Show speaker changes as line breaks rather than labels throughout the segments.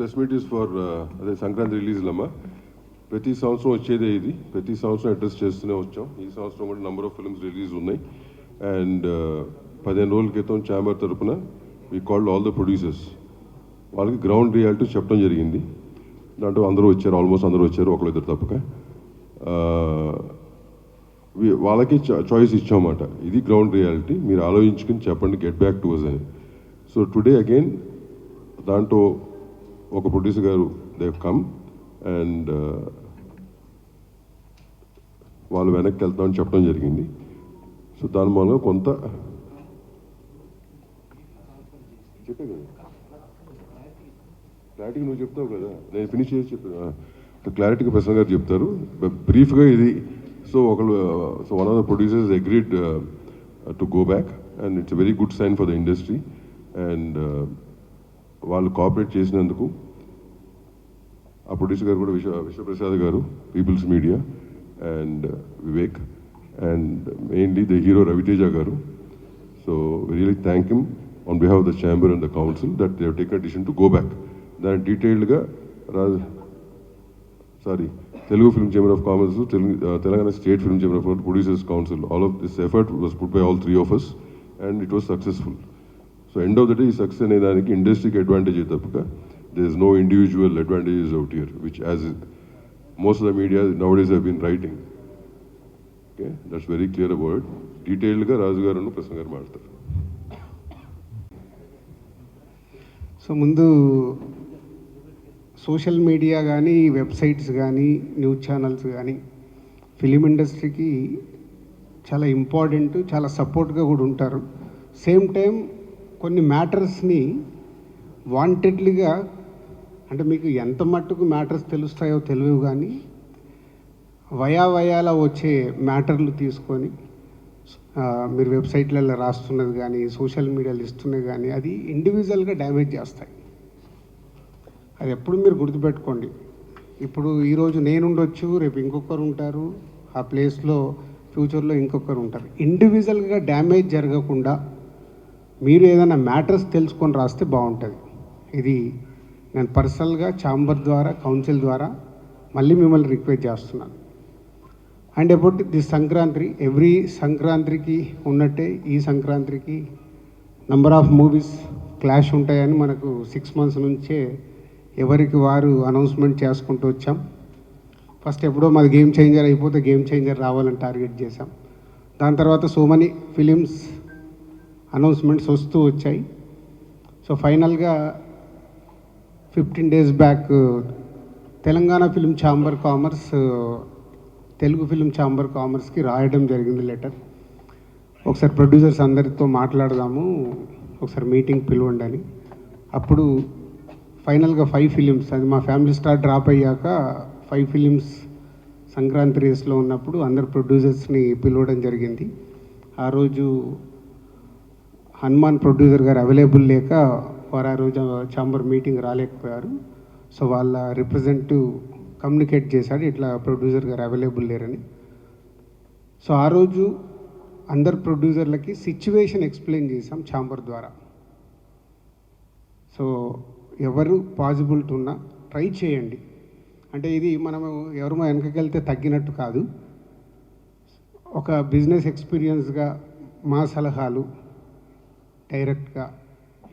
Press meet is for అదే సంక్రాంతి రిలీజ్లమ్మా. ప్రతి సంవత్సరం వచ్చేదే ఇది. ప్రతి సంవత్సరం అడ్రస్ చేస్తూనే వచ్చాం. ఈ సంవత్సరం కూడా నెంబర్ ఆఫ్ ఫిల్మ్స్ రిలీజ్ ఉన్నాయి. అండ్ 15 రోజుల క్రితం ఛాంబర్ తరఫున we called all the producers. వాళ్ళకి గ్రౌండ్ రియాలిటీ చెప్పడం జరిగింది. దాంట్లో అందరూ వచ్చారు, ఆల్మోస్ట్ అందరూ వచ్చారు, ఒకళ్ళు ఇద్దరు తప్పక. వాళ్ళకి చాయిస్ ఇచ్చామన్నమాట. ఇది గ్రౌండ్ రియాలిటీ, మీరు ఆలోచించుకుని చెప్పండి, గెట్ బ్యాక్ టు అస్ అని. సో టుడే అగైన్ దాంట్లో ఒక ప్రొడ్యూసర్ గారు దే కమ్ అండ్ వాళ్ళు వెనక్కి వెళ్తామని చెప్పడం జరిగింది. సో దాని మూలంగా కొంత చెప్పే కదా, క్లారిటీగా నువ్వు చెప్తావు కదా, నేను ఫినిష్ చేసి చెప్పాను. క్లారిటీగా ప్రసన్న గారు చెప్తారు. బ్రీఫ్గా ఇది. So one of the producers agreed to go back and it's a very good sign for the industry. And వాళ్ళు కోఆపరేట్ చేసినందుకు ఆ ప్రొడ్యూసర్ గారు కూడా విశ్వప్రసాద్ గారు, People's Media and Vivek and mainly the hero Ravi Teja గారు. So really thank him on behalf of the chamber and the council that they have taken decision to go back. దాని డీటెయిల్డ్గా Telugu Film Chamber of Commerce, Telangana State Film Chamber of Commerce, Producers Council, all of this effort was put by all three of us and it was successful. So end of the day, success in the industry advantage is there is no individual advantages out here, which as most of the media nowadays have been writing. Okay, that's very clear about it. Detailed ga Raju garu nu Prasanna garu maartaru.
So mundu social media కానీ, websites కానీ, news channels కానీ film ఇండస్ట్రీకి చాలా important, చాలా సపోర్ట్గా కూడా ఉంటారు. Same time కొన్ని మ్యాటర్స్ని వాంటెడ్లీగా, అంటే మీకు ఎంత మట్టుకు మ్యాటర్స్ తెలుస్తాయో తెలియవు కానీ వయాల వచ్చే మ్యాటర్లు తీసుకొని మీరు వెబ్సైట్లలో రాస్తున్నది కానీ, సోషల్ మీడియాలో ఇస్తున్నది కానీ అది ఇండివిజువల్గా డ్యామేజ్ చేస్తాయి. అది ఎప్పుడు మీరు గుర్తుపెట్టుకోండి. ఇప్పుడు ఈరోజు నేను ఉండొచ్చు, రేపు ఇంకొకరు ఉంటారు, ఆ ప్లేస్లో ఫ్యూచర్లో ఇంకొకరు ఉంటారు. ఇండివిజువల్గా డ్యామేజ్ జరగకుండా మీరు ఏదైనా మ్యాటర్స్ తెలుసుకొని రాస్తే బాగుంటుంది. ఇది నేను పర్సనల్గా ఛాంబర్ ద్వారా, కౌన్సిల్ ద్వారా మళ్ళీ మిమ్మల్ని రిక్వెస్ట్ చేస్తున్నాను. And about the Sankranti, every సంక్రాంతికి ఉన్నట్టే ఈ సంక్రాంతికి నంబర్ ఆఫ్ మూవీస్ క్లాష్ ఉంటాయని మనకు 6 months నుంచే ఎవరికి వారు అనౌన్స్మెంట్ చేసుకుంటూ వచ్చాం. ఫస్ట్ ఎప్పుడో మాది గేమ్ చేంజర్ అయిపోతే గేమ్ చేంజర్ రావాలని టార్గెట్ చేశాం. దాని తర్వాత సో మెనీ ఫిలిమ్స్ అనౌన్స్మెంట్స్ వస్తూ వచ్చాయి. సో ఫైనల్గా 15 days back Telangana film chamber commerce Telugu film chamber కామర్స్కి రాయడం జరిగింది లెటర్. ఒకసారి ప్రొడ్యూసర్స్ అందరితో మాట్లాడదాము, ఒకసారి మీటింగ్ పిలవండి అని. అప్పుడు ఫైనల్గా 5 films, అది మా ఫ్యామిలీ స్టార్ డ్రాప్ అయ్యాక 5 films సంక్రాంతి రేస్లో ఉన్నప్పుడు అందరు ప్రొడ్యూసర్స్ని పిలవడం జరిగింది. ఆ రోజు హనుమాన్ ప్రొడ్యూసర్ గారు అవైలబుల్ లేక వారు ఆ రోజు ఛాంబర్ మీటింగ్ రాలేకపోయారు. సో వాళ్ళ రిప్రజెంటేటివ్ కమ్యూనికేట్ చేశాడు, ఇట్లా ప్రొడ్యూసర్ గారు అవైలబుల్ లేరని. సో ఆ రోజు అందరు ప్రొడ్యూసర్లకి సిచ్యువేషన్ ఎక్స్ప్లెయిన్ చేశాం ఛాంబర్ ద్వారా. సో ఎవరు పాజిబిలిటీ ఉన్నా ట్రై చేయండి. అంటే ఇది మనము ఎవరమో వెనకకెళ్తే తగ్గినట్టు కాదు. ఒక బిజినెస్ ఎక్స్పీరియన్స్గా మా సలహాలు డైరెక్ట్గా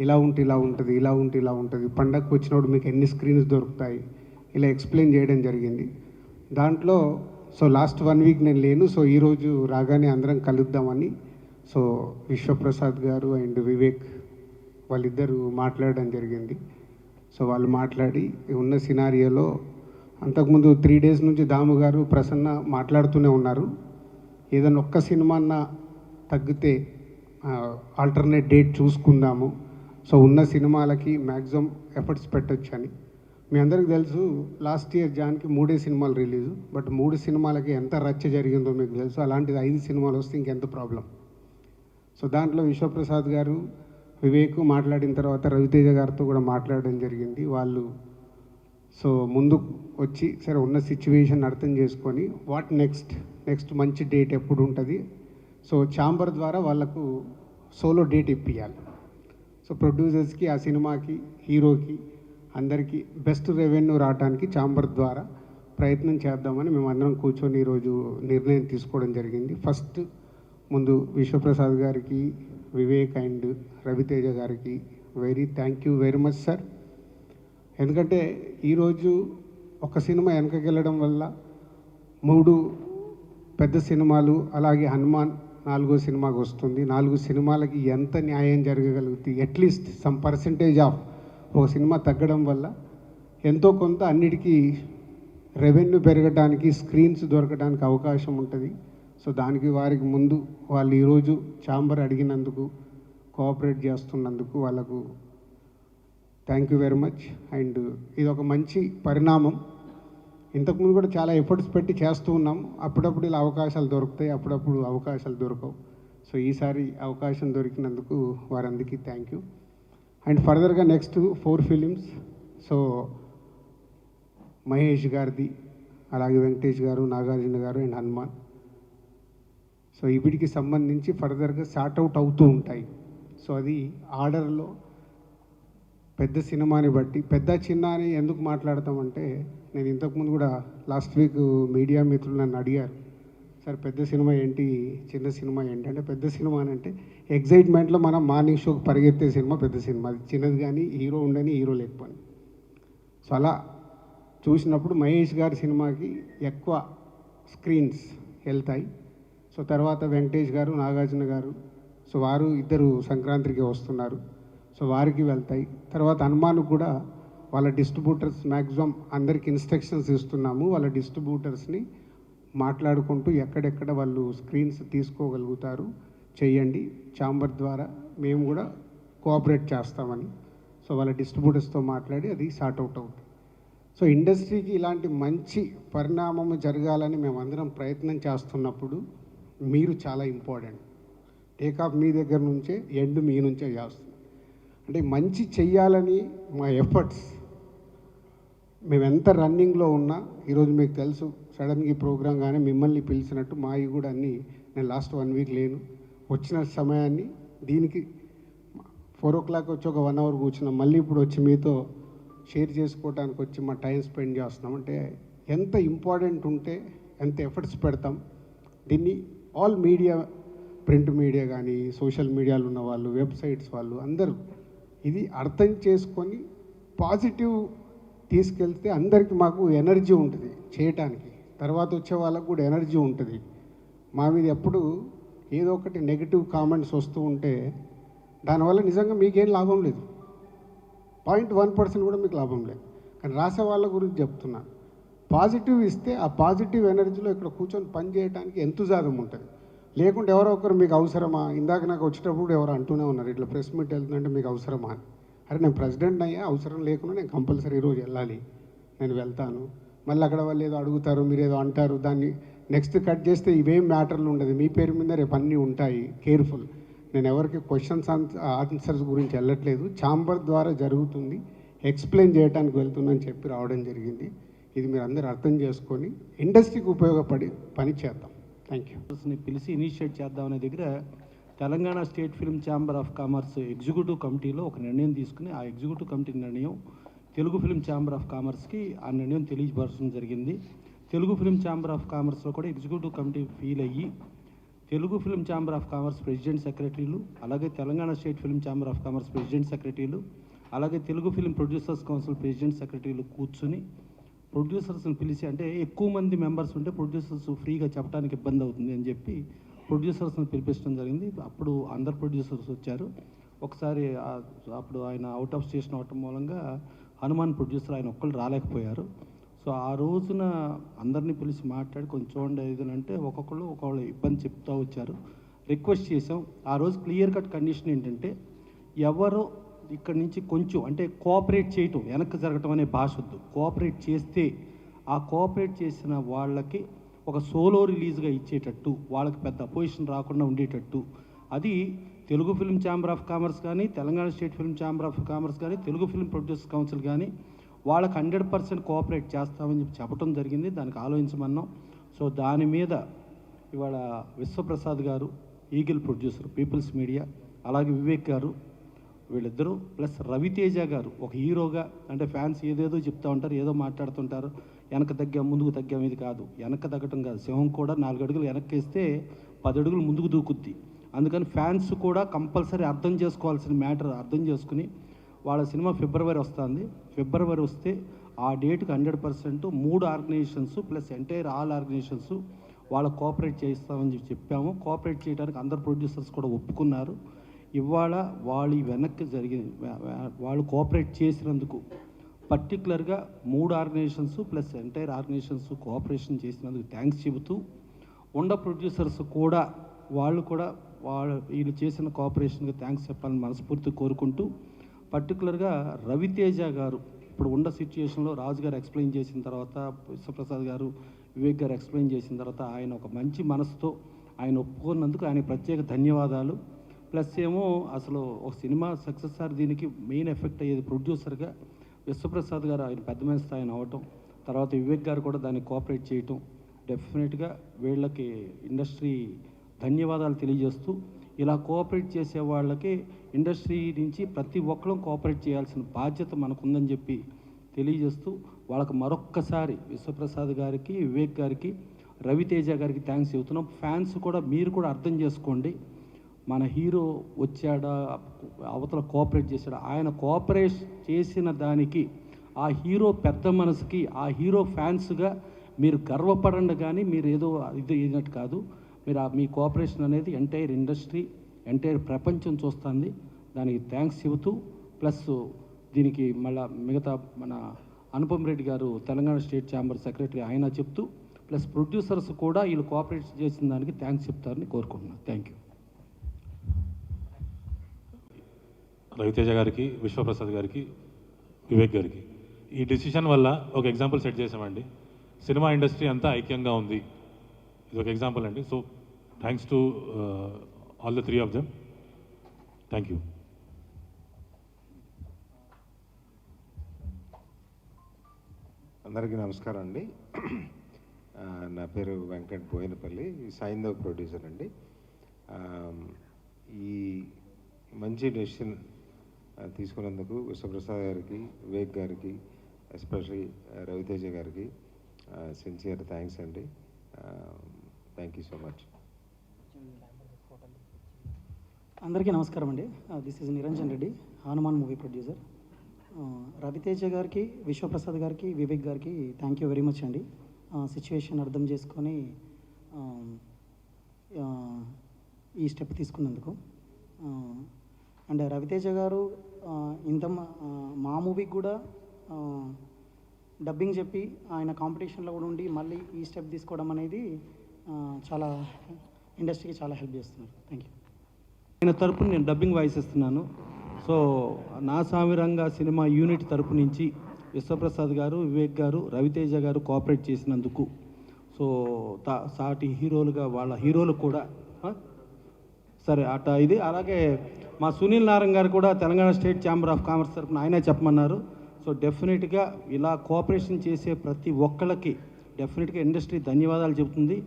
ఇలా ఉంటే ఇలా ఉంటుంది, ఇలా ఉంటే ఇలా ఉంటుంది, పండగకు వచ్చినప్పుడు మీకు ఎన్ని స్క్రీన్స్ దొరుకుతాయి, ఇలా ఎక్స్ప్లెయిన్ చేయడం జరిగింది. దాంట్లో సో లాస్ట్ 1 week నేను లేను. సో ఈరోజు రాగానే అందరం కలుద్దామని సో విశ్వప్రసాద్ గారు అండ్ వివేక్ వాళ్ళిద్దరూ మాట్లాడడం జరిగింది. సో వాళ్ళు మాట్లాడి ఉన్న సినారియోలో అంతకుముందు 3 days నుంచి దాము గారు, ప్రసన్న మాట్లాడుతూనే ఉన్నారు. ఏదైనా ఒక్క సినిమా తగ్గితే ఆల్టర్నేట్ డేట్ చూసుకుందాము, సో ఉన్న సినిమాలకి మ్యాక్సిమం ఎఫర్ట్స్ పెట్టచ్చు అని. మీ అందరికీ తెలుసు లాస్ట్ ఇయర్ జాన్కి 3 సినిమాలు రిలీజు, బట్ 3 సినిమాలకి ఎంత రచ్చ జరిగిందో మీకు తెలుసు. అలాంటిది 5 సినిమాలు వస్తే ఇంకెంత ప్రాబ్లం. సో దాంట్లో విశ్వప్రసాద్ గారు, వివేక్ మాట్లాడిన తర్వాత రవితేజ గారితో కూడా మాట్లాడడం జరిగింది. వాళ్ళు సో ముందు వచ్చి సరే ఉన్న సిచ్యువేషన్ అర్థం చేసుకొని వాట్ నెక్స్ట్ మంచి డేట్ ఎప్పుడు ఉంటుంది, సో ఛాంబర్ ద్వారా వాళ్ళకు సోలో డేట్ ఇప్పియాలి. సో ప్రొడ్యూసర్స్కి, ఆ సినిమాకి, హీరోకి అందరికీ బెస్ట్ రెవెన్యూ రావడానికి ఛాంబర్ ద్వారా ప్రయత్నం చేద్దామని మేమందరం కూర్చొని ఈరోజు నిర్ణయం తీసుకోవడం జరిగింది. ఫస్ట్ ముందు విశ్వప్రసాద్ గారికి, వివేక్ అండ్ రవితేజ గారికి thank you very much sir. ఎందుకంటే ఈరోజు ఒక సినిమా వెనకకి వెళ్ళడం వల్ల 3 పెద్ద సినిమాలు, అలాగే హనుమాన్ 4వ సినిమాకి వస్తుంది. 4 సినిమాలకి ఎంత న్యాయం జరగగలుగుతుంది? అట్లీస్ట్ సమ్ పర్సంటేజ్ ఆఫ్ ఒక సినిమా తగ్గడం వల్ల ఎంతో కొంత అన్నిటికీ రెవెన్యూ పెరగడానికి, స్క్రీన్స్ దొరకడానికి అవకాశం ఉంటుంది. సో దానికి వారికి ముందు వాళ్ళు ఈరోజు ఛాంబర్ అడిగినందుకు, కోఆపరేట్ చేస్తున్నందుకు వాళ్ళకు thank you very much. And ఇది ఒక మంచి పరిణామం. ఇంతకుముందు కూడా చాలా ఎఫర్ట్స్ పెట్టి చేస్తూ ఉన్నాం. అప్పుడప్పుడు ఇలా అవకాశాలు దొరుకుతాయి, అప్పుడప్పుడు అవకాశాలు దొరకవు. సో ఈసారి అవకాశం దొరికినందుకు వారందరికీ థ్యాంక్ యూ. అండ్ ఫర్దర్గా నెక్స్ట్ 4 ఫిలిమ్స్. సో మహేష్ గారిది, అలాగే వెంకటేష్ గారు, నాగార్జున గారు అండ్ హనుమాన్. సో వీటికి సంబంధించి ఫర్దర్గా సార్ట్అవుట్ అవుతూ ఉంటాయి. సో అది ఆర్డర్లో పెద్ద సినిమాని బట్టి, పెద్ద చిన్న అని ఎందుకు మాట్లాడతామంటే, నేను ఇంతకుముందు కూడా లాస్ట్ వీక్ మీడియా మిత్రులు నన్ను అడిగారు, సార్ పెద్ద సినిమా ఏంటి, చిన్న సినిమా ఏంటి అంటే, పెద్ద సినిమా అని అంటే ఎగ్జైట్మెంట్లో మనం మార్నింగ్ షోకి పరిగెత్తే సినిమా పెద్ద సినిమా. అది చిన్నది కానీ హీరో ఉండని, హీరో లేకపోని. సో అలా చూసినప్పుడు మహేష్ గారి సినిమాకి ఎక్కువ స్క్రీన్స్ వెళ్తాయి. సో తర్వాత వెంకటేష్ గారు, నాగార్జున గారు, సో వారు ఇద్దరు సంక్రాంతికి వస్తున్నారు. సో వారికి వెళ్తాయి. తర్వాత హనుమాన్ కూడా వాళ్ళ డిస్ట్రిబ్యూటర్స్ మ్యాక్సిమం అందరికి ఇన్స్ట్రక్షన్స్ ఇస్తున్నాము. వాళ్ళ డిస్ట్రిబ్యూటర్స్ని మాట్లాడుకుంటూ ఎక్కడెక్కడ వాళ్ళు స్క్రీన్స్ తీసుకోగలుగుతారు చేయండి, ఛాంబర్ ద్వారా మేము కూడా కోఆపరేట్ చేస్తామని. సో వాళ్ళ డిస్ట్రిబ్యూటర్స్తో మాట్లాడి అది సార్ట్అవుట్ అవుతుంది. సో ఇండస్ట్రీకి ఇలాంటి మంచి పరిణామం జరగాలని మేమందరం ప్రయత్నం చేస్తున్నప్పుడు మీరు చాలా ఇంపార్టెంట్. టేకాఫ్ మీ దగ్గర నుంచే, ఎండ్ మీ నుంచే చేస్తుంది. అంటే మంచి చెయ్యాలని మా ఎఫర్ట్స్, మేము ఎంత రన్నింగ్లో ఉన్నా, ఈరోజు మీకు తెలుసు సడన్గా ఈ ప్రోగ్రామ్ కానీ మిమ్మల్ని పిలిచినట్టు మావి కూడా అన్నీ, నేను లాస్ట్ 1 వీక్ లేను, వచ్చిన సమయాన్ని దీనికి 4 o'clock వచ్చి ఒక 1 hour కూర్చున్నాం, మళ్ళీ ఇప్పుడు వచ్చి మీతో షేర్ చేసుకోవడానికి వచ్చి మా టైం స్పెండ్ చేస్తున్నాం. అంటే ఎంత ఇంపార్టెంట్ ఉంటే ఎంత ఎఫర్ట్స్ పెడతాం. దీన్ని ఆల్ మీడియా, ప్రింట్ మీడియా కానీ, సోషల్ మీడియాలో ఉన్న వాళ్ళు, వెబ్సైట్స్ వాళ్ళు అందరూ ఇది అర్థం చేసుకొని పాజిటివ్ తీసుకెళ్తే అందరికీ మాకు ఎనర్జీ ఉంటుంది చేయటానికి. తర్వాత వచ్చే వాళ్ళకు కూడా ఎనర్జీ ఉంటుంది. మా మీద ఎప్పుడు ఏదో ఒకటి నెగిటివ్ కామెంట్స్ వస్తూ ఉంటే దానివల్ల నిజంగా మీకేం లాభం లేదు, 0.1% కూడా మీకు లాభం లేదు. కానీ రాసే వాళ్ళ గురించి చెప్తున్నాను. పాజిటివ్ ఇస్తే ఆ పాజిటివ్ ఎనర్జీలో ఇక్కడ కూర్చొని పని చేయడానికి ఎంతుజాదం ఉంటుంది. లేకుంటే ఎవరో ఒకరు మీకు అవసరమా, ఇందాక నాకు వచ్చేటప్పుడు ఎవరు అంటూనే ఉన్నారు, ఇట్లా ప్రెస్ మీట్ వెళ్తుందంటే మీకు అవసరమా అని. అరే నేను ప్రెసిడెంట్ అయ్యా, అవసరం లేకుండా నేను కంపల్సరీ ఈరోజు వెళ్ళాలి, నేను వెళ్తాను. మళ్ళీ అక్కడ వాళ్ళు ఏదో అడుగుతారు, మీరు ఏదో అంటారు, దాన్ని నెక్స్ట్ కట్ చేస్తే ఇవేం మ్యాటర్లు ఉండదు, మీ పేరు మీద రేపు అన్నీ ఉంటాయి. కేర్ఫుల్. నేను ఎవరికి క్వశ్చన్స్ ఆన్సర్స్ గురించి వెళ్ళట్లేదు, ఛాంబర్ ద్వారా జరుగుతుంది, ఎక్స్ప్లెయిన్ చేయడానికి వెళ్తుందని చెప్పి రావడం జరిగింది. ఇది మీరు అందరూ అర్థం చేసుకొని ఇండస్ట్రీకి ఉపయోగపడి పని చేద్దాం. Thank you.
పిలిచి ఇనిషియేట్ చేద్దామనే దగ్గర Telangana state film chamber of commerce executive కమిటీలో ఒక నిర్ణయం తీసుకుని, ఆ ఎగ్జిక్యూటివ్ కమిటీ నిర్ణయం తెలుగు ఫిల్మ్ ఛాంబర్ ఆఫ్ కామర్స్కి ఆ నిర్ణయం తెలియపరచడం జరిగింది. తెలుగు ఫిల్మ్ ఛాంబర్ ఆఫ్ కామర్స్లో కూడా ఎగ్జిక్యూటివ్ కమిటీ ఫీల్ అయ్యి Telugu film chamber of commerce president సెక్రటరీలు, అలాగే Telangana state film chamber of commerce president సెక్రటరీలు, అలాగే Telugu film producers council president సెక్రటరీలు కూర్చుని ప్రొడ్యూసర్స్ని పిలిచి, అంటే ఎక్కువ మంది మెంబర్స్ ఉంటే ప్రొడ్యూసర్స్ ఫ్రీగా చెప్పడానికి ఇబ్బంది అవుతుంది అని చెప్పి ప్రొడ్యూసర్స్ని పిలిపించడం జరిగింది. అప్పుడు అందరు ప్రొడ్యూసర్స్ వచ్చారు. ఒకసారి అప్పుడు ఆయన అవుట్ ఆఫ్ స్టేషన్ అవటం మూలంగా హనుమాన్ ప్రొడ్యూసర్ ఆయన ఒక్కళ్ళు రాలేకపోయారు. సో ఆ రోజున అందరినీ పిలిచి మాట్లాడి కొంచెం చూడండి ఇది అంటే ఒక్కొక్కళ్ళు ఇబ్బంది చెప్తూ వచ్చారు. రిక్వెస్ట్ చేసాం. ఆ రోజు క్లియర్ కట్ కండిషన్ ఏంటంటే, ఎవరో ఇక్కడి నుంచి కొంచెం అంటే కోఆపరేట్ చేయటం, వెనక్కి జరగటం అనే భాష వద్దు, కోఆపరేట్ చేస్తే ఆ కోఆపరేట్ చేసిన వాళ్ళకి ఒక సోలో రిలీజ్గా ఇచ్చేటట్టు, వాళ్ళకి పెద్ద అపోజిషన్ రాకుండా ఉండేటట్టు, అది Telugu film chamber of commerce కానీ, Telangana state film chamber of commerce కానీ, తెలుగు ఫిల్మ్ ప్రొడ్యూసర్స్ కౌన్సిల్ కానీ వాళ్ళకి 100% కోఆపరేట్ చేస్తామని చెప్పి చెప్పడం జరిగింది. దానికి ఆలోచించమన్నాం. సో దాని మీద ఇవాళ విశ్వప్రసాద్ గారు, ఈగిల్ ప్రొడ్యూసర్, పీపుల్స్ మీడియా, అలాగే వివేక్ గారు, వీళ్ళిద్దరూ ప్లస్ రవితేజ గారు ఒక హీరోగా, అంటే ఫ్యాన్స్ ఏదేదో చెప్తూ ఉంటారు, ఏదో మాట్లాడుతుంటారు, వెనక తగ్గాం ముందుకు తగ్గాం, ఇది కాదు, వెనక తగ్గటం కాదు. సింహం కూడా 4 అడుగులు వెనక్కి వేస్తే 10 అడుగులు ముందుకు దూకుద్ది. అందుకని ఫ్యాన్స్ కూడా కంపల్సరీ అర్థం చేసుకోవాల్సిన మ్యాటర్ అర్థం చేసుకుని, వాళ్ళ సినిమా ఫిబ్రవరి వస్తుంది. ఫిబ్రవరి వస్తే ఆ డేట్కి 100% 3 organisations plus entire all organisations వాళ్ళ కోఆపరేట్ చేస్తామని చెప్పాము. కోఆపరేట్ చేయడానికి అందరు ప్రొడ్యూసర్స్ కూడా ఒప్పుకున్నారు. ఇవాళ వాళ్ళు వెనక్కి జరిగింది, వాళ్ళు కోఆపరేట్ చేసినందుకు పర్టికులర్గా 3 organisations plus entire organisations cooperation చేసినందుకు థ్యాంక్స్ చెబుతూ, ప్రొడ్యూసర్స్ కూడా వాళ్ళు వీళ్ళు చేసిన కోఆపరేషన్కి థ్యాంక్స్ చెప్పాలని మనస్ఫూర్తి కోరుకుంటూ, పర్టికులర్గా రవితేజ గారు ఇప్పుడు ఉన్న సిచ్యుయేషన్లో రాజు గారు ఎక్స్ప్లెయిన్ చేసిన తర్వాత, విశ్వప్రసాద్ గారు, వివేక్ గారు ఎక్స్ప్లెయిన్ చేసిన తర్వాత ఆయన ఒక మంచి మనసుతో ఆయన ఒప్పుకున్నందుకు ఆయన ప్రత్యేక ధన్యవాదాలు. ప్లస్ ఏమో అసలు ఒక సినిమా సక్సెస్ ఆర్ దీనికి మెయిన్ ఎఫెక్ట్ అయ్యేది ప్రొడ్యూసర్గా విశ్వప్రసాద్ గారు, ఆయన పెద్ద మనిషి ఆయన అవ్వటం, తర్వాత వివేక్ గారు కూడా దాన్ని కోఆపరేట్ చేయటం, డెఫినెట్గా వీళ్ళకి ఇండస్ట్రీ ధన్యవాదాలు తెలియజేస్తూ, ఇలా కోఆపరేట్ చేసే వాళ్ళకి ఇండస్ట్రీ నుంచి ప్రతి ఒక్కరూ కోఆపరేట్ చేయాల్సిన బాధ్యత మనకుందని చెప్పి తెలియజేస్తూ, వాళ్ళకి మరొక్కసారి విశ్వప్రసాద్ గారికి, వివేక్ గారికి, రవితేజ గారికి థ్యాంక్స్ చెబుతున్నాం. ఫ్యాన్స్ కూడా మీరు కూడా అర్థం చేసుకోండి, మన హీరో వచ్చాడా, అవతల కోఆపరేట్ చేశాడా, ఆయన కోఆపరేట్ చేసిన దానికి ఆ హీరో పెద్ద మనసుకి, ఆ హీరో ఫ్యాన్స్గా మీరు గర్వపడండి. కానీ మీరు ఏదో ఇది అయినట్టు కాదు, మీరు మీ కోఆపరేషన్ అనేది ఎంటైర్ ఇండస్ట్రీ, ఎంటైర్ ప్రపంచం చూస్తుంది. దానికి థ్యాంక్స్ చెబుతూ, ప్లస్ దీనికి మళ్ళీ మిగతా మన అనుపమ్ రెడ్డి గారు తెలంగాణ స్టేట్ ఛాంబర్ సెక్రటరీ ఆయన చెప్తూ, ప్లస్ ప్రొడ్యూసర్స్ కూడా వీళ్ళు కోఆపరేట్ చేసిన దానికి థ్యాంక్స్ చెప్తారని కోరుకుంటున్నాను. Thank you.
రవితేజ గారికి, విశ్వప్రసాద్ గారికి, వివేక్ గారికి ఈ డిసిషన్ వల్ల ఒక ఎగ్జాంపుల్ సెట్ చేసామండి. సినిమా ఇండస్ట్రీ అంతా ఐక్యంగా ఉంది, ఇది ఒక ఎగ్జాంపుల్ అండి. So thanks to all the 3 of them. Thank you.
అందరికీ నమస్కారం అండి. నా పేరు వెంకట్ బోయినపల్లి, సాయిందవ్ ప్రొడ్యూసర్ అండి. ఈ మంచి డెసిషన్ తీసుకున్నందుకు విశ్వప్రసాద్ గారికి, వివేక్ గారికి, ఎస్పెషలీ రవితేజ గారికి సిన్సియర్ థ్యాంక్స్ అండి. Thank you so much.
అందరికీ నమస్కారం అండి. This is Niranjan Reddy, Hanuman movie producer. Raviteja గారికి, విశ్వప్రసాద్ గారికి, వివేక్ గారికి థ్యాంక్ యూ వెరీ మచ్ అండి. సిచ్యువేషన్ అర్థం చేసుకొని ఈ స్టెప్ తీసుకున్నందుకు. అండ్ రవితేజ గారు మా మూవీకి కూడా డబ్బింగ్ చెప్పి ఆయన కాంపిటీషన్లో కూడా ఉండి మళ్ళీ ఈ స్టెప్ తీసుకోవడం అనేది చాలా ఇండస్ట్రీకి చాలా హెల్ప్ చేస్తున్నారు. Thank you.
ఆయన తరపున నేను డబ్బింగ్ వాయిస్ ఇస్తున్నాను. సో నా సామిరంగా సినిమా యూనిట్ తరపు నుంచి విశ్వప్రసాద్ గారు, వివేక్ గారు, రవితేజ గారు కోఆపరేట్ చేసినందుకు, సో సాటి హీరోలుగా వాళ్ళ హీరోలు కూడా సరే అట ఇది. అలాగే మా సునీల్ నారాయణ గారు కూడా Telangana state chamber of commerce తరఫున ఆయనే చెప్పమన్నారు. సో డెఫినెట్గా ఇలా కోఆపరేషన్ చేసే ప్రతి ఒక్కళ్ళకి డెఫినెట్గా ఇండస్ట్రీ ధన్యవాదాలు చెబుతుంది.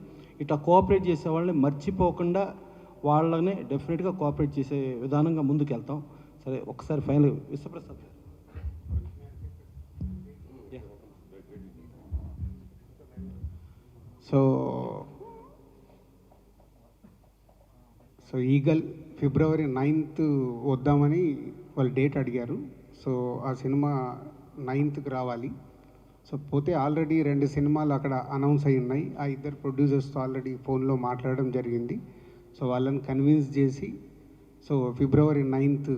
ఇట్లా కోఆపరేట్ చేసే వాళ్ళని మర్చిపోకుండా వాళ్ళని డెఫినెట్గా కోఆపరేట్ చేసే విధానంగా ముందుకు వెళ్తాం. సరే ఒకసారి ఫైనల్ విశ్వప్రసాద్ గారు.
సో ఈగల్ ఫిబ్రవరి 9th వద్దామని వాళ్ళు డేట్ అడిగారు. సో ఆ సినిమా 9th రావాలి. సో పోతే ఆల్రెడీ 2 సినిమాలు అక్కడ అనౌన్స్ అయి ఉన్నాయి. ఆ 2 ప్రొడ్యూసర్స్తో ఆల్రెడీ ఫోన్లో మాట్లాడడం జరిగింది. సో వాళ్ళని కన్విన్స్ చేసి సో ఫిబ్రవరి 9th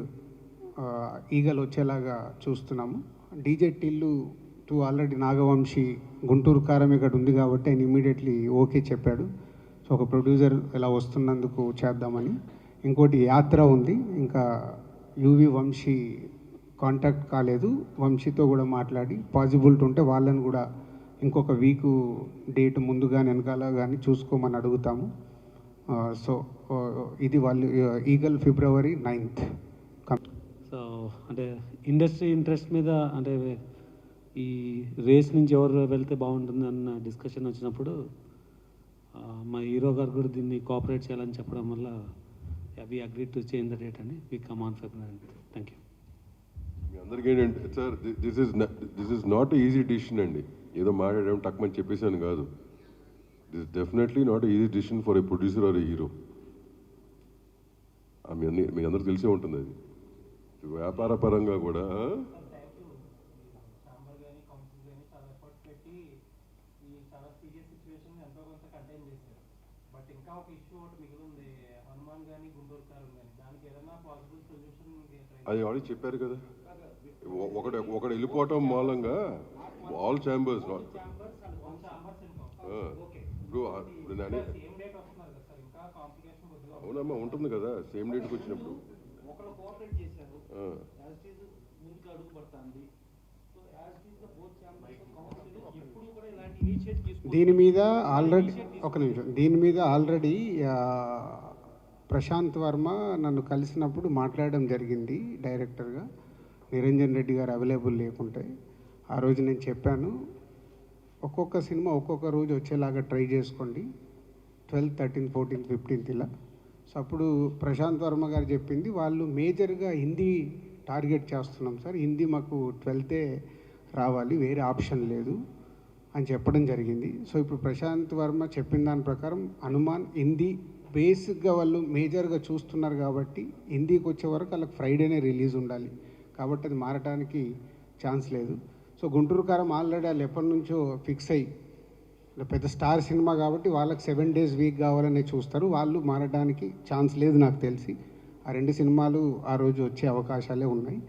ఈగల్ వచ్చేలాగా చూస్తున్నాము. డీజే టిల్లు 2 ఆల్రెడీ నాగవంశీ గుంటూరు కారం ఇక్కడ ఉంది కాబట్టి ఆయన ఇమీడియట్లీ ఓకే చెప్పాడు. సో ఒక ప్రొడ్యూసర్ ఇలా వస్తున్నందుకు చేద్దామని. ఇంకోటి యాత్ర ఉంది, ఇంకా యువి వంశీ కాంటాక్ట్ కాలేదు. వంశీతో కూడా మాట్లాడి పాసిబిలిటీ ఉంటే వాళ్ళని కూడా ఇంకొక వీకు డేట్ ముందుగా వెనకాల కానీ చూసుకోమని అడుగుతాము. సో ఇది వాళ్ళు ఈగల్ ఫిబ్రవరి 9th.
సో అంటే ఇండస్ట్రీ ఇంట్రెస్ట్ మీద అంటే ఈ రేస్ నుంచి ఎవరు వెళ్తే బాగుంటుంది అన్న డిస్కషన్ వచ్చినప్పుడు మా హీరో గారు కూడా దీన్ని కోఆపరేట్ చేయాలని చెప్పడం వల్ల we agree to change the date అండి we come on February. Thank you.
మీ అందరికీ ఏంటంటే sir, this is not easy decision అండి. ఏదో మాట్లాడడం టక్మని చెప్పేసాను కాదు. This definitely not easy decision for a producer or a hero. మీ అందరికి తెలిసే ఉంటుంది అది. వ్యాపార పరంగా కూడా అది ఆల్రెడీ చెప్పారు కదా. ఒకడు వెళ్ళిపోవటం మూలంగా ఆల్ ఛాంబర్స్ ఇప్పుడు అవునమ్మా ఉంటుంది కదా సేమ్ డేట్కి వచ్చినప్పుడు.
దీని మీద ఆల్రెడీ ఒక నిమిషం, దీని మీద ఆల్రెడీ ప్రశాంత్ వర్మ నన్ను కలిసినప్పుడు మాట్లాడడం జరిగింది డైరెక్టర్గా. నిరంజన్ రెడ్డి గారు అవైలబుల్ లేకుంటే ఆ రోజు నేను చెప్పాను, ఒక్కొక్క సినిమా ఒక్కొక్క రోజు వచ్చేలాగా ట్రై చేసుకోండి, 12th, 13th, 14th, 15th ఇలా. సో అప్పుడు ప్రశాంత్ వర్మ గారు చెప్పింది, వాళ్ళు మేజర్గా హిందీ టార్గెట్ చేస్తున్నాం సార్, హిందీ మాకు 12th రావాలి, వేరే ఆప్షన్ లేదు అని చెప్పడం జరిగింది. సో ఇప్పుడు ప్రశాంత్ వర్మ చెప్పిన దాని ప్రకారం హనుమాన్ హిందీ బేసిక్గా వాళ్ళు మేజర్గా చూస్తున్నారు కాబట్టి హిందీకి వచ్చే వరకు వాళ్ళకి ఫ్రైడేనే రిలీజ్ ఉండాలి, కాబట్టి అది మారడానికి ఛాన్స్ లేదు. సో గుంటూరు కారం ఆల్రెడీ వాళ్ళు ఎప్పటి నుంచో ఫిక్స్ అయ్యి, పెద్ద స్టార్ సినిమా కాబట్టి వాళ్ళకి 7 days వీక్ కావాలనే చూస్తారు, వాళ్ళు మారడానికి ఛాన్స్ లేదు నాకు తెలిసి. ఆ 2 సినిమాలు ఆ రోజు వచ్చే అవకాశాలే ఉన్నాయి.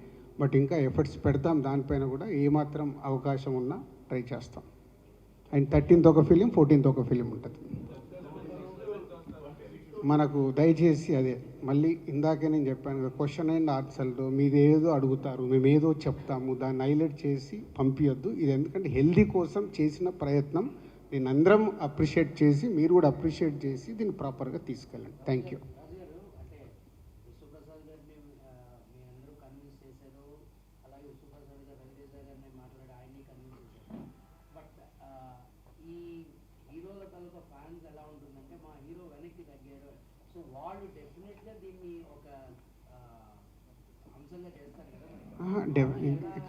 బట్ ఇంకా ఎఫర్ట్స్ పెడతాం దానిపైన కూడా, ఏమాత్రం అవకాశం ఉన్నా ట్రై చేస్తాం. అండ్ 13th ఒక ఫిలిం, 14th ఒక ఫిలిం ఉంటుంది మనకు. దయచేసి అదే మళ్ళీ ఇందాకే నేను చెప్పాను కదా, క్వశ్చన్ అండ్ ఆన్సర్లో మీది ఏదో అడుగుతారు, మేము ఏదో చెప్తాము, దాన్ని హైలైట్ చేసి పంపించొద్దు. ఇది ఎందుకంటే హెల్దీ కోసం చేసిన ప్రయత్నం, దీన్ని అందరం అప్రిషియేట్ చేసి మీరు కూడా అప్రిషియేట్ చేసి దీన్ని ప్రాపర్గా తీసుకెళ్ళండి. Thank you.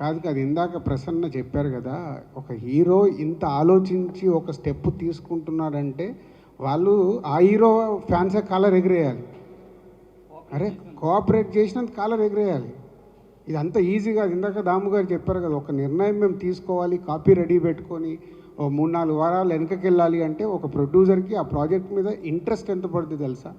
కాదు కాదు, ఇందాక ప్రసన్న చెప్పారు కదా, ఒక హీరో ఇంత ఆలోచించి ఒక స్టెప్ తీసుకుంటున్నాడంటే వాళ్ళు ఆ హీరో ఫ్యాన్సే కాలర్ ఎగిరేయాలి. అరే కోఆపరేట్ చేసినంత కాలర్ ఎగిరేయాలి. ఇది అంత ఈజీగా, ఇందాక దాము గారు చెప్పారు కదా, ఒక నిర్ణయం మేము తీసుకోవాలి, కాపీ రెడీ పెట్టుకొని ఓ 3-4 వారాలు వెనకకి వెళ్ళాలి అంటే ఒక ప్రొడ్యూసర్కి ఆ ప్రాజెక్ట్ మీద ఇంట్రెస్ట్ ఎంత పడుతుంది తెలుసా?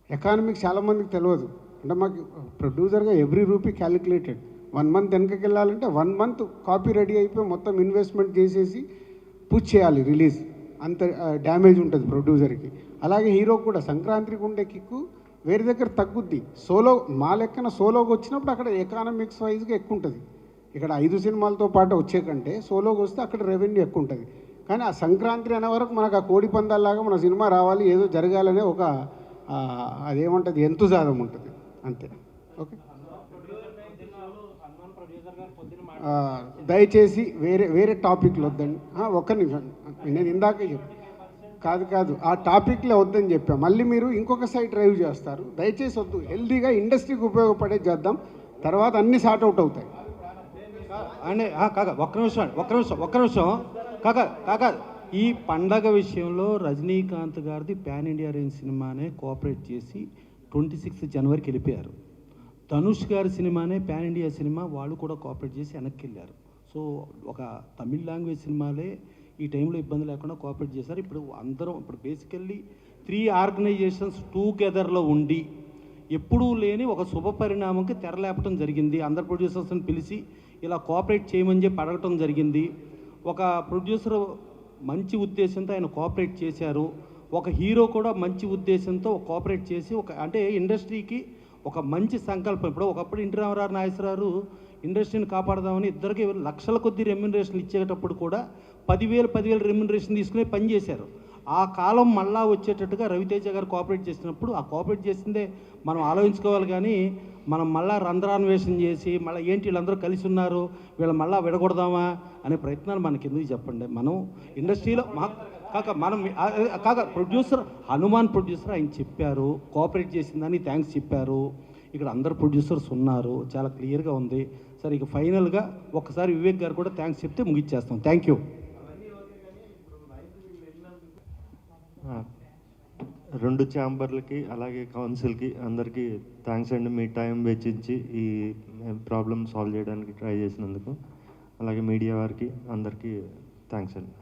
ఎకానమిక్స్ చాలామందికి తెలియదు. అంటే మాకు ప్రొడ్యూసర్గా ఎవ్రీ రూపీ క్యాలిక్యులేటెడ్. 1 month వెనకకి వెళ్ళాలంటే 1 month కాపీ రెడీ అయిపోయి మొత్తం ఇన్వెస్ట్మెంట్ చేసేసి పుష్ చేయాలి రిలీజ్. అంత డ్యామేజ్ ఉంటుంది ప్రొడ్యూసర్కి. అలాగే హీరో కూడా సంక్రాంతికి ఉండే కిక్కు వేరే దగ్గర తగ్గుద్ది. సోలో మా లెక్కన సోలోకి వచ్చినప్పుడు అక్కడ ఎకానమిక్స్ వైజ్గా ఎక్కువ ఉంటుంది. ఇక్కడ 5 సినిమాలతో పాటు వచ్చే కంటే సోలోకి వస్తే అక్కడ రెవెన్యూ ఎక్కువ ఉంటుంది. కానీ ఆ సంక్రాంతి అనే వరకు మనకు ఆ కోడి పందాల్లాగా మన సినిమా రావాలి, ఏదో జరగాలనే ఒక అదేమంటుంది ఎంతుజాదం ఉంటుంది అంతే. ఓకే, దయచేసి వేరే వేరే టాపిక్లు వద్దండి. ఒక్క నిమిషం, నేను ఇందాకే కాదు ఆ టాపిక్లే వద్దని చెప్పా. మళ్ళీ మీరు ఇంకొక సైడ్ డ్రైవ్ చేస్తారు. దయచేసి వద్దు. హెల్దీగా ఇండస్ట్రీకి ఉపయోగపడే చేద్దాం, తర్వాత అన్నీ సార్ట్ అవుట్ అవుతాయి.
అంటే ఒక్క నిమిషం కాక ఈ పండగ విషయంలో రజనీకాంత్ గారిది పాన్ ఇండియా రేంజ్ సినిమానే కోఆపరేట్ చేసి 26 జనవరికి వెళ్ళిపోయారు. ధనుష్ గారి సినిమానే పాన్ ఇండియా సినిమా, వాళ్ళు కూడా కోఆపరేట్ చేసి వెనక్కి వెళ్ళారు. సో ఒక తమిళ్ లాంగ్వేజ్ సినిమాలే ఈ టైంలో ఇబ్బంది లేకుండా కోఆపరేట్ చేశారు. ఇప్పుడు బేసికల్లీ 3 ఆర్గనైజేషన్స్ టుగెదర్లో ఉండి ఎప్పుడూ లేని ఒక శుభ పరిణామంకి తెరలేపటం జరిగింది. అందరు ప్రొడ్యూసర్స్ని పిలిచి ఇలా కోఆపరేట్ చేయమని చెప్పి అడగటం జరిగింది. ఒక ప్రొడ్యూసర్ మంచి ఉద్దేశంతో ఆయన కోఆపరేట్ చేశారు. ఒక హీరో కూడా మంచి ఉద్దేశంతో కోఆపరేట్ చేసి అంటే ఇండస్ట్రీకి ఒక మంచి సంకల్పం. ఇప్పుడు ఒకప్పుడు ఎన్టీ రామారావు, నాగేశ్వరరావు ఇండస్ట్రీని కాపాడదామని ఇద్దరికి లక్షల కొద్ది రెమ్యునరేషన్ ఇచ్చేటప్పుడు కూడా 10,000 రెమ్యునరేషన్ తీసుకుని పనిచేశారు. ఆ కాలం మళ్ళా వచ్చేటట్టుగా రవితేజ గారు కోఆపరేట్ చేసినప్పుడు ఆ కోఆపరేట్ చేసిందే మనం ఆలోచించుకోవాలి. కానీ మనం మళ్ళా రంధ్రాన్వేషణ చేసి మళ్ళీ ఏంటి వీళ్ళందరూ కలిసి ఉన్నారు, వీళ్ళు మళ్ళీ విడగొడదామా అనే ప్రయత్నాలు మనకి ఎందుకు చెప్పండి. మనం ఇండస్ట్రీలో కాక మనం కాక ప్రొడ్యూసర్ హనుమాన్ ప్రొడ్యూసర్ ఆయన చెప్పారు, కోఆపరేట్ చేసిందని థ్యాంక్స్ చెప్పారు. ఇక్కడ అందరు ప్రొడ్యూసర్స్ ఉన్నారు, చాలా క్లియర్గా ఉంది. సరే ఇక ఫైనల్గా ఒక్కసారి వివేక్ గారు కూడా థ్యాంక్స్ చెప్తే ముగిచ్చేస్తాం. Thank you.
2 ఛాంబర్లకి అలాగే కౌన్సిల్కి అందరికీ థ్యాంక్స్ అండి. మీ టైం వెచ్చించి ఈ ప్రాబ్లమ్ సాల్వ్ చేయడానికి ట్రై చేసినందుకు. అలాగే మీడియా వారికి అందరికీ థ్యాంక్స్ అండి.